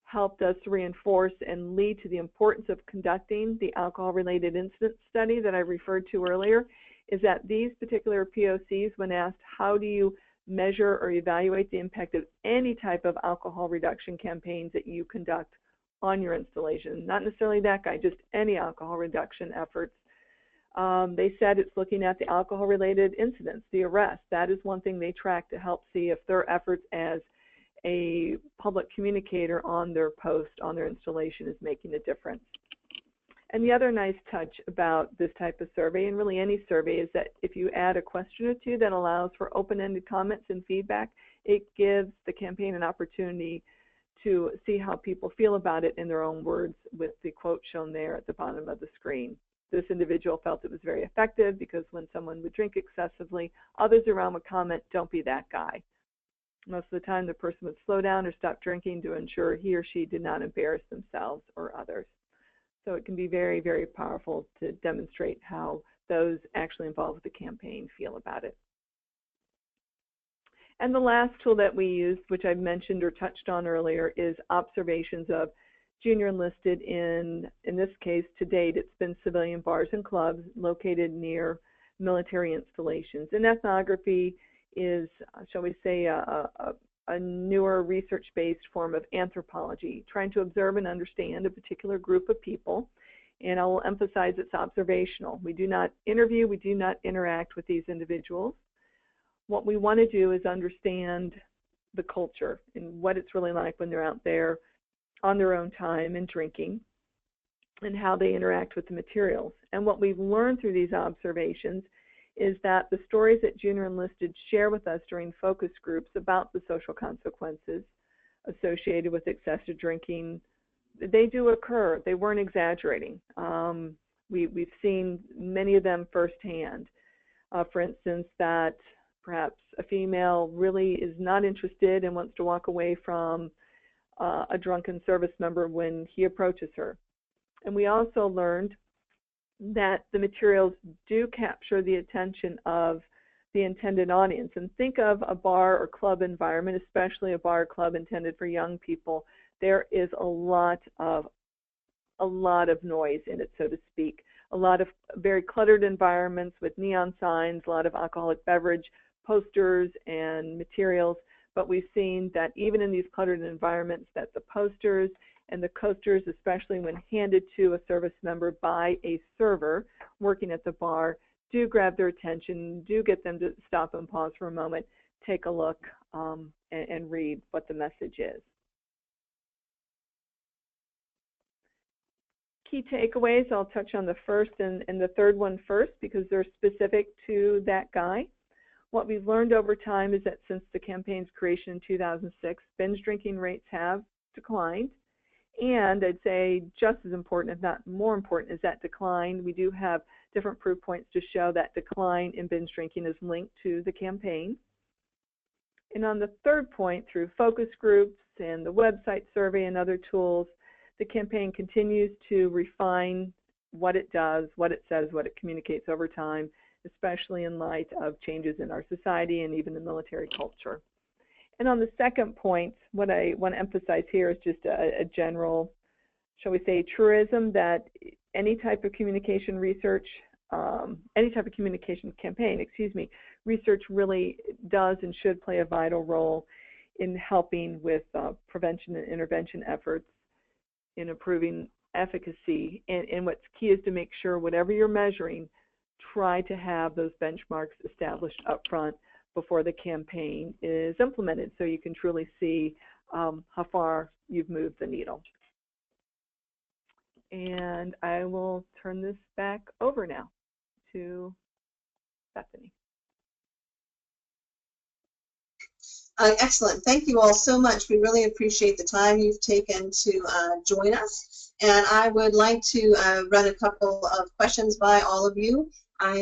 helped us reinforce and lead to the importance of conducting the alcohol-related incident study that I referred to earlier is that these particular POCs, when asked how do you measure or evaluate the impact of any type of alcohol reduction campaigns that you conduct on your installation, not necessarily that guy, just any alcohol reduction efforts, they said it's looking at the alcohol-related incidents, the arrests. That is one thing they track to help see if their efforts as a public communicator on their post, on their installation, is making a difference. And the other nice touch about this type of survey, and really any survey, is that if you add a question or two that allows for open-ended comments and feedback, it gives the campaign an opportunity to see how people feel about it in their own words, with the quote shown there at the bottom of the screen. This individual felt it was very effective because when someone would drink excessively, others around would comment, "Don't be that guy." Most of the time, the person would slow down or stop drinking to ensure he or she did not embarrass themselves or others. So it can be very, very powerful to demonstrate how those actually involved with the campaign feel about it. And the last tool that we used, which I mentioned or touched on earlier, is observations of junior enlisted in this case, to date, it's been civilian bars and clubs located near military installations. And ethnography is, shall we say, a newer research-based form of anthropology, trying to observe and understand a particular group of people. And I will emphasize it's observational. We do not interview, we do not interact with these individuals. What we want to do is understand the culture and what it's really like when they're out there on their own time and drinking, and how they interact with the materials. And what we've learned through these observations is that the stories that junior enlisted share with us during focus groups about the social consequences associated with excessive drinking, they do occur. They weren't exaggerating. We've seen many of them firsthand. For instance, that perhaps a female really is not interested and wants to walk away from a drunken service member when he approaches her. And we also learned that the materials do capture the attention of the intended audience. And think of a bar or club environment, especially a bar or club intended for young people. There is a lot of noise in it, so to speak. A lot of very cluttered environments with neon signs, a lot of alcoholic beverage posters and materials. But we've seen that even in these cluttered environments, that the posters and the coasters, especially when handed to a service member by a server working at the bar, do grab their attention, do get them to stop and pause for a moment, take a look, and read what the message is. Key takeaways, I'll touch on the first and the third one first because they're specific to that guy. What we've learned over time is that since the campaign's creation in 2006, binge drinking rates have declined. And I'd say just as important, if not more important, is that decline. We do have different proof points to show that decline in binge drinking is linked to the campaign. And on the third point, through focus groups and the website survey and other tools, the campaign continues to refine what it does, what it says, what it communicates over time, especially in light of changes in our society and even the military culture. And on the second point, what I want to emphasize here is just a general, shall we say, truism that any type of communication research, any type of communication campaign, research really does and should play a vital role in helping with prevention and intervention efforts, in improving efficacy. And what's key is to make sure whatever you're measuring, try to have those benchmarks established up front before the campaign is implemented so you can truly see how far you've moved the needle. And I will turn this back over now to Bethany. Excellent. Thank you all so much. We really appreciate the time you've taken to join us. And I would like to run a couple of questions by all of you. I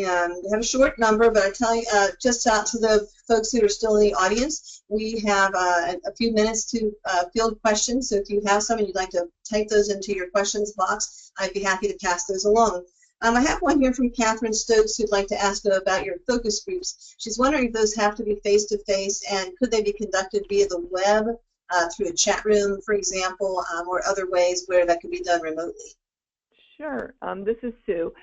have a short number, but I tell you, just out to the folks who are still in the audience, we have a few minutes to field questions. So if you have some and you'd like to type those into your questions box, I'd be happy to pass those along. I have one here from Catherine Stokes who'd like to ask about your focus groups. She's wondering if those have to be face-to-face, and could they be conducted via the web, through a chat room, for example, or other ways where that could be done remotely? Sure. This is Sue.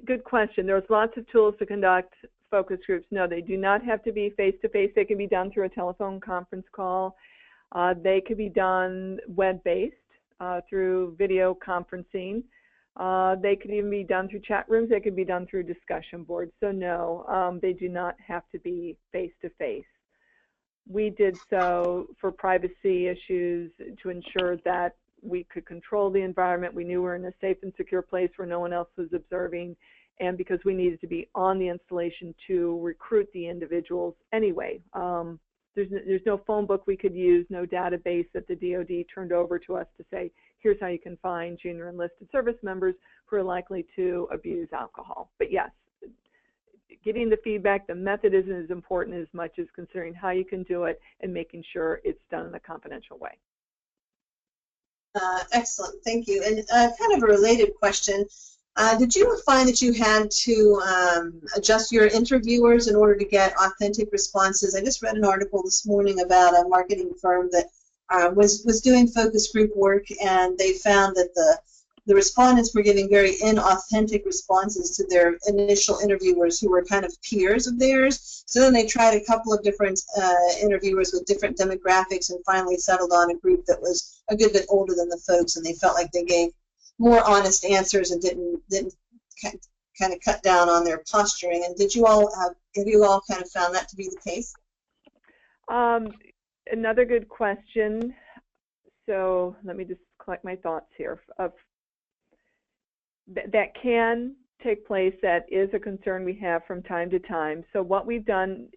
Good question. There's lots of tools to conduct focus groups. No, they do not have to be face-to-face. They can be done through a telephone conference call. They could be done web-based through video conferencing. They could even be done through chat rooms. They could be done through discussion boards. So no, they do not have to be face-to-face. We did so for privacy issues to ensure that we could control the environment. We knew we were in a safe and secure place where no one else was observing, and because we needed to be on the installation to recruit the individuals anyway. There's no phone book we could use, no database that the DoD turned over to us to say, here's how you can find junior enlisted service members who are likely to abuse alcohol. But yes, getting the feedback, the method isn't as important as much as considering how you can do it and making sure it's done in a confidential way. Excellent, thank you. And kind of a related question. Did you find that you had to adjust your interviewers in order to get authentic responses? I just read an article this morning about a marketing firm that was doing focus group work, and they found that the respondents were giving very inauthentic responses to their initial interviewers who were kind of peers of theirs. So then they tried a couple of different interviewers with different demographics and finally settled on a group that was a good bit older than the folks, and they felt like they gave more honest answers and didn't kind of cut down on their posturing. And have you all kind of found that to be the case? Another good question. So let me just collect my thoughts here. That can take place. That is a concern we have from time to time. So what we've done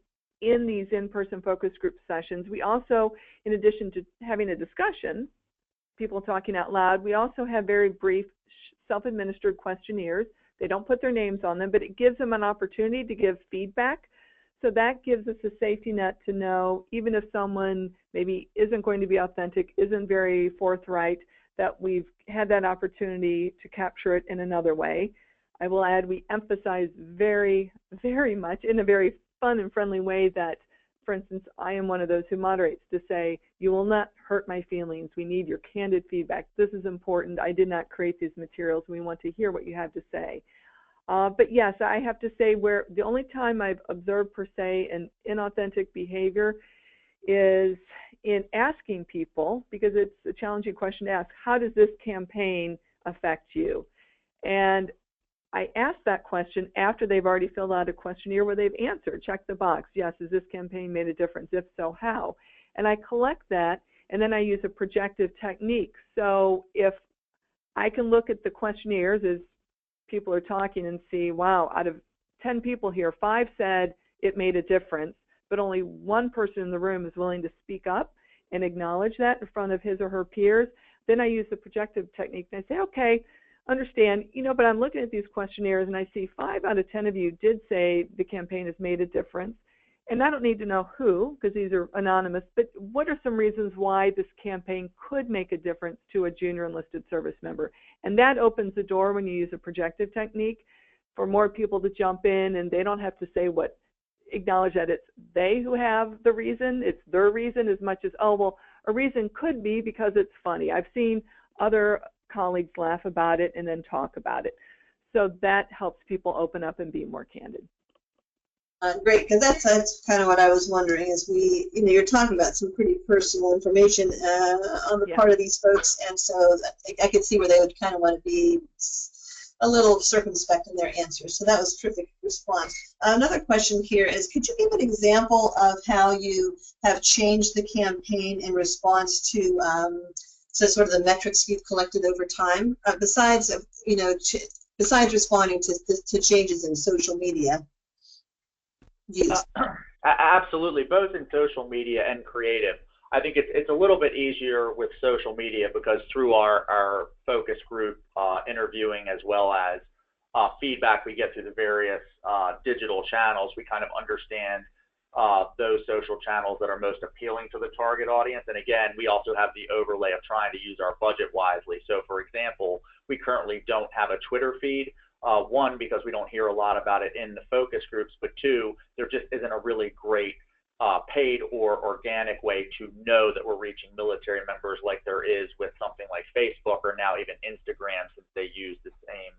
in these in-person focus group sessions, we also, in addition to having a discussion, people talking out loud, we also have very brief self-administered questionnaires. They don't put their names on them, but it gives them an opportunity to give feedback. So that gives us a safety net to know, even if someone maybe isn't going to be authentic, isn't very forthright, that we've had that opportunity to capture it in another way. I will add, we emphasize very, very much in a very fun and friendly way that, for instance, I am one of those who moderates to say, you will not hurt my feelings. We need your candid feedback. This is important. I did not create these materials. We want to hear what you have to say. But yes, I have to say, where the only time I've observed per se an inauthentic behavior is in asking people, because it's a challenging question to ask, how does this campaign affect you? And I ask that question after they've already filled out a questionnaire where they've answered, check the box, yes, has this campaign made a difference? If so, how? And I collect that, and then I use a projective technique. So if I can look at the questionnaires as people are talking and see, wow, out of 10 people here, 5 said it made a difference, but only 1 person in the room is willing to speak up and acknowledge that in front of his or her peers, then I use the projective technique and I say, okay, understand, but I'm looking at these questionnaires and I see 5 out of 10 of you did say the campaign has made a difference. And I don't need to know who, because these are anonymous, but what are some reasons why this campaign could make a difference to a junior enlisted service member? And that opens the door when you use a projective technique for more people to jump in, and they don't have to say acknowledge that it's they who have the reason, it's their reason, as much as, oh, well, a reason could be because it's funny. I've seen other colleagues laugh about it and then talk about it. So that helps people open up and be more candid. Great, because that's kind of what I was wondering, is you're talking about some pretty personal information on the part of these folks, and so I could see where they would kind of want to be a little circumspect in their answers. So that was a terrific response. Another question here is, could you give an example of how you have changed the campaign in response to sort of the metrics you've collected over time, besides responding to changes in social media? Absolutely, both in social media and creative. I think it's a little bit easier with social media because through our focus group interviewing as well as feedback we get through the various digital channels, we kind of understand those social channels that are most appealing to the target audience. And again, we also have the overlay of trying to use our budget wisely. So for example, we currently don't have a Twitter feed. One, because we don't hear a lot about it in the focus groups, but two, there just isn't a really great paid or organic way to know that we're reaching military members like there is with something like Facebook or now even Instagram, since they use the same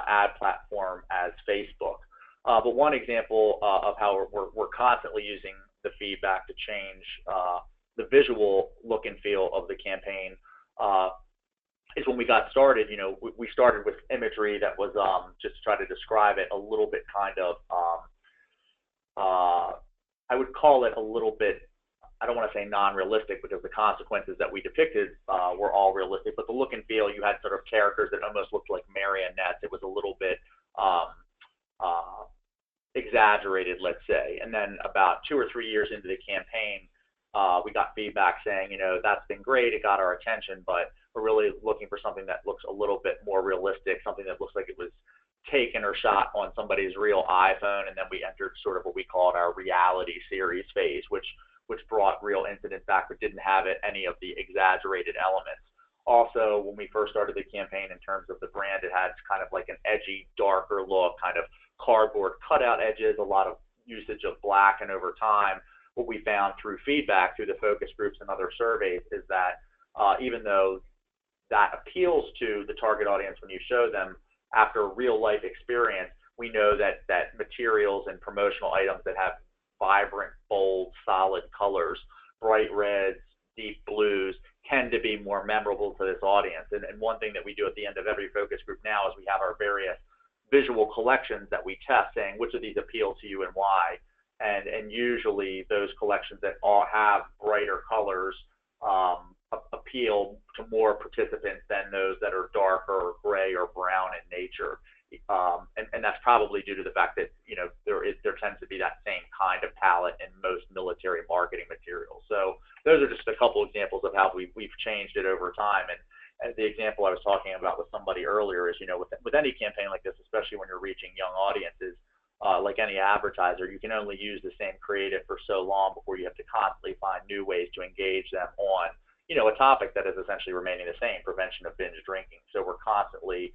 ad platform as Facebook. But one example of how we're constantly using the feedback to change the visual look and feel of the campaign is when we got started. You know, we started with imagery that was just to try to describe it a little bit kind of, I would call it a little bit, I don't want to say non-realistic because the consequences that we depicted were all realistic, but the look and feel, you had sort of characters that almost looked like marionettes. It was a little bit exaggerated, let's say. And then about 2 or 3 years into the campaign, we got feedback saying, you know, that's been great, it got our attention, but we're really looking for something that looks a little bit more realistic, something that looks like it was taken or shot on somebody's real iPhone. And then we entered sort of what we called our reality series phase, which brought real incidents back but didn't have any of the exaggerated elements. Also, when we first started the campaign, in terms of the brand, it had kind of like an edgy, darker look, kind of cardboard cutout edges, a lot of usage of black. And over time, what we found through feedback, through the focus groups and other surveys, is that even though that appeals to the target audience when you show them, after real life experience, we know that materials and promotional items that have vibrant, bold, solid colors, bright reds, deep blues, tend to be more memorable to this audience. And one thing that we do at the end of every focus group now is we have our various visual collections that we test, saying which of these appeal to you and why. And usually those collections that all have brighter colors appeal to more participants than those that are darker or gray or brown in nature. And that's probably due to the fact that, you know, there tends to be that same kind of palette in most military marketing materials. So those are just a couple examples of how we've changed it over time. And the example I was talking about with somebody earlier is, you know, with any campaign like this, especially when you're reaching young audiences, like any advertiser, you can only use the same creative for so long before you have to constantly find new ways to engage them on, you know, a topic that is essentially remaining the same, prevention of binge drinking. So we're constantly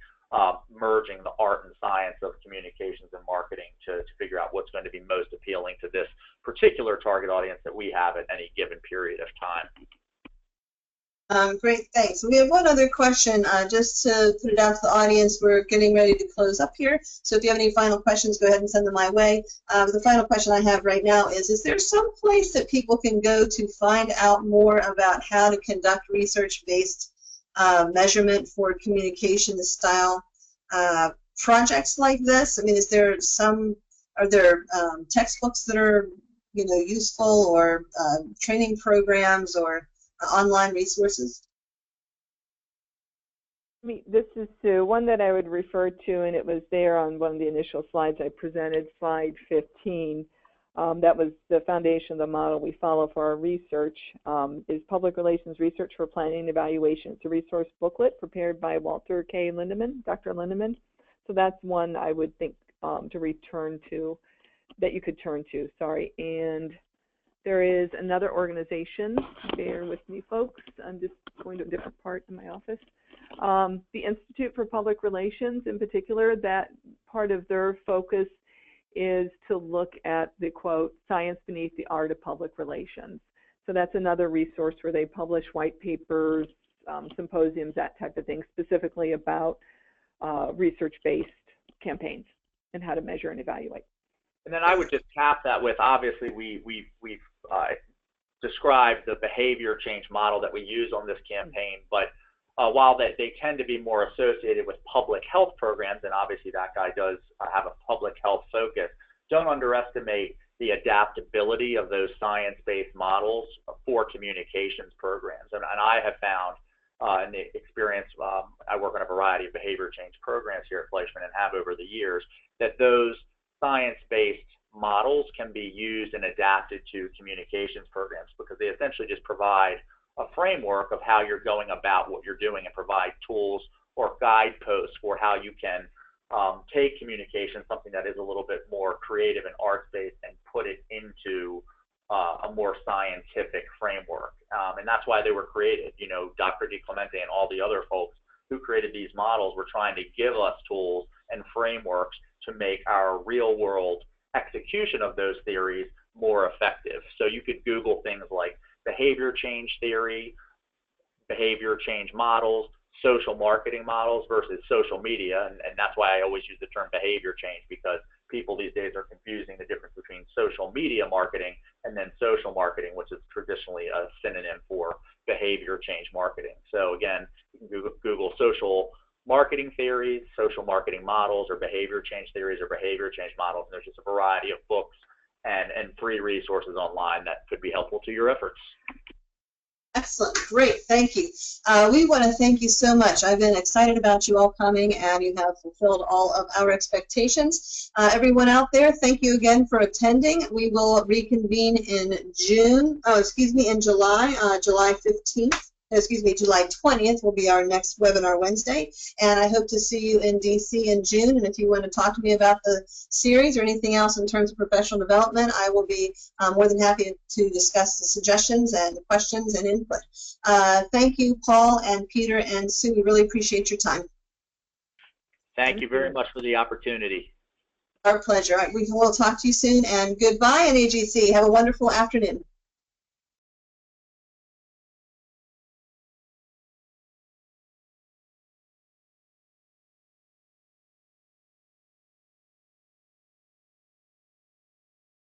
merging the art and science of communications and marketing to figure out what's going to be most appealing to this particular target audience that we have at any given period of time. Great, thanks. We have one other question, just to put it out to the audience. We're getting ready to close up here, so if you have any final questions, go ahead and send them my way. The final question I have right now is there some place that people can go to find out more about how to conduct research-based measurement for communication style projects like this? I mean, are there textbooks that are, you know, useful, or training programs, or online resources? This is Sue. One that I would refer to, and it was there on one of the initial slides I presented, slide 15. That was the foundation of the model we follow for our research, is Public Relations Research for Planning and Evaluation. It's a resource booklet prepared by Walter K. Lindeman, Dr. Lindeman. So that's one I would think to return to, that you could turn to, sorry. And there is another organization, bear with me folks, I'm just going to a different part in my office. The Institute for Public Relations in particular, that part of their focus is to look at the quote, science beneath the art of public relations. So that's another resource where they publish white papers, symposiums, that type of thing, specifically about research-based campaigns and how to measure and evaluate. And then I would just cap that with, obviously, we've described the behavior change model that we use on this campaign, but while they tend to be more associated with public health programs, and obviously that guy does have a public health focus, don't underestimate the adaptability of those science-based models for communications programs. And I have found in the experience, I work on a variety of behavior change programs here at Fleischmann and have over the years, that those science-based models can be used and adapted to communications programs, because they essentially just provide a framework of how you're going about what you're doing and provide tools or guideposts for how you can take communication, something that is a little bit more creative and arts-based, and put it into a more scientific framework. And that's why they were created. You know, Dr. DiClemente and all the other folks who created these models were trying to give us tools and frameworks to make our real-world execution of those theories more effective. So you could Google things like behavior change theory, behavior change models, social marketing models versus social media, and that's why I always use the term behavior change, because people these days are confusing the difference between social media marketing and then social marketing, which is traditionally a synonym for behavior change marketing. So again, you can Google social marketing theories, social marketing models, or behavior change theories or behavior change models, and there's just a variety of books and free resources online that could be helpful to your efforts. Excellent. Great. Thank you. We want to thank you so much. I've been excited about you all coming, and you have fulfilled all of our expectations. Everyone out there, thank you again for attending. We will reconvene in in July, July 15th. July 20th will be our next webinar Wednesday, and I hope to see you in DC in June. And if you want to talk to me about the series or anything else in terms of professional development, I will be more than happy to discuss the suggestions and questions and input. Thank you, Paul and Peter and Sue. We really appreciate your time. Thank you very much for the opportunity. Our pleasure. We will talk to you soon, and goodbye, NAGC. Have a wonderful afternoon.